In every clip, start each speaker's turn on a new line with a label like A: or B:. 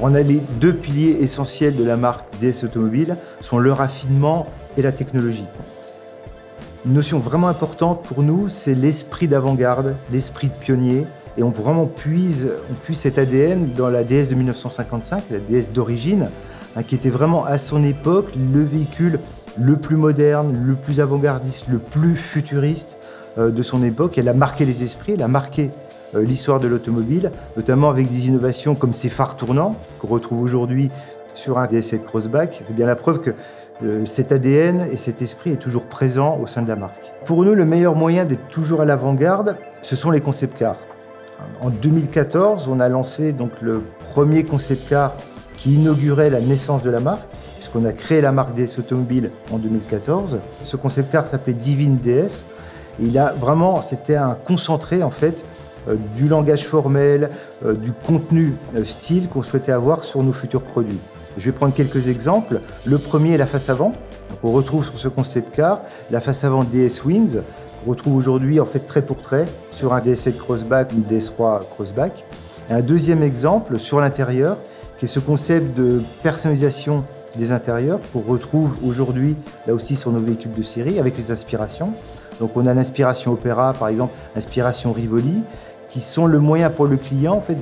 A: Alors on a les deux piliers essentiels de la marque DS Automobile, sont le raffinement et la technologie. Une notion vraiment importante pour nous, c'est l'esprit d'avant-garde, l'esprit de pionnier, et on puise cet ADN dans la DS de 1955, la DS d'origine, qui était vraiment à son époque le véhicule le plus moderne, le plus avant-gardiste, le plus futuriste de son époque. Elle a marqué les esprits, elle a marqué l'histoire de l'automobile, notamment avec des innovations comme ces phares tournants qu'on retrouve aujourd'hui sur un DS7 Crossback. C'est bien la preuve que cet ADN et cet esprit est toujours présent au sein de la marque. Pour nous, le meilleur moyen d'être toujours à l'avant-garde, ce sont les concept cars. En 2014, on a lancé donc le premier concept car qui inaugurait la naissance de la marque, puisqu'on a créé la marque DS Automobile en 2014. Ce concept car s'appelait Divine DS. Et c'était un concentré en fait du langage formel, du contenu style qu'on souhaitait avoir sur nos futurs produits. Je vais prendre quelques exemples. Le premier est la face avant. Donc on retrouve sur ce concept car la face avant DS Wings, qu'on retrouve aujourd'hui en fait trait pour trait sur un DS7 Crossback ou une DS3 Crossback. Et un deuxième exemple sur l'intérieur, qui est ce concept de personnalisation des intérieurs qu'on retrouve aujourd'hui là aussi sur nos véhicules de série avec les inspirations. Donc on a l'inspiration Opera, par exemple, l'inspiration Rivoli, qui sont le moyen pour le client en fait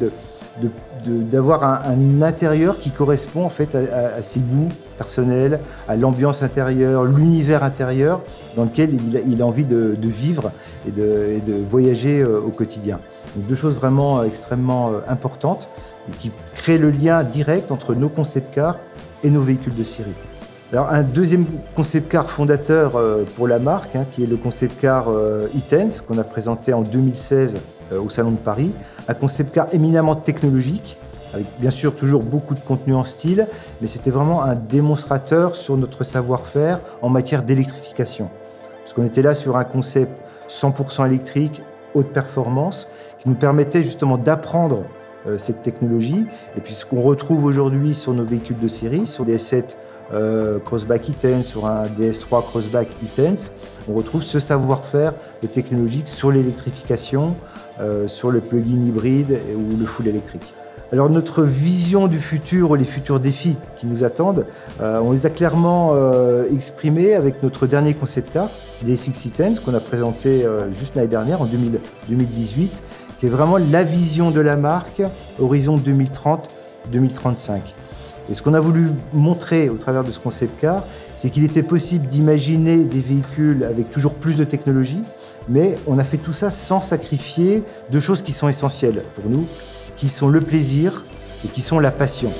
A: d'avoir un intérieur qui correspond en fait à ses goûts personnels, à l'ambiance intérieure, l'univers intérieur dans lequel il a envie de vivre et de voyager au quotidien. Donc deux choses vraiment extrêmement importantes et qui créent le lien direct entre nos concept cars et nos véhicules de série. Alors un deuxième concept car fondateur pour la marque, qui est le concept car E-Tense, qu'on a présenté en 2016 au Salon de Paris, un concept car éminemment technologique, avec bien sûr toujours beaucoup de contenu en style, mais c'était vraiment un démonstrateur sur notre savoir-faire en matière d'électrification. Parce qu'on était là sur un concept 100% électrique, haute performance, qui nous permettait justement d'apprendre cette technologie. Et puis ce qu'on retrouve aujourd'hui sur nos véhicules de série, sur des DS7 Crossback E-Tense, sur un DS3 Crossback E-Tense, on retrouve ce savoir-faire technologique sur l'électrification, sur le plug-in hybride ou le full électrique. Alors notre vision du futur ou les futurs défis qui nous attendent, on les a clairement exprimés avec notre dernier concept car, DS6 E-Tense, qu'on a présenté juste l'année dernière, en 2018, qui est vraiment la vision de la marque horizon 2030-2035. Et ce qu'on a voulu montrer au travers de ce concept car, c'est qu'il était possible d'imaginer des véhicules avec toujours plus de technologie, mais on a fait tout ça sans sacrifier deux choses qui sont essentielles pour nous, qui sont le plaisir et qui sont la passion.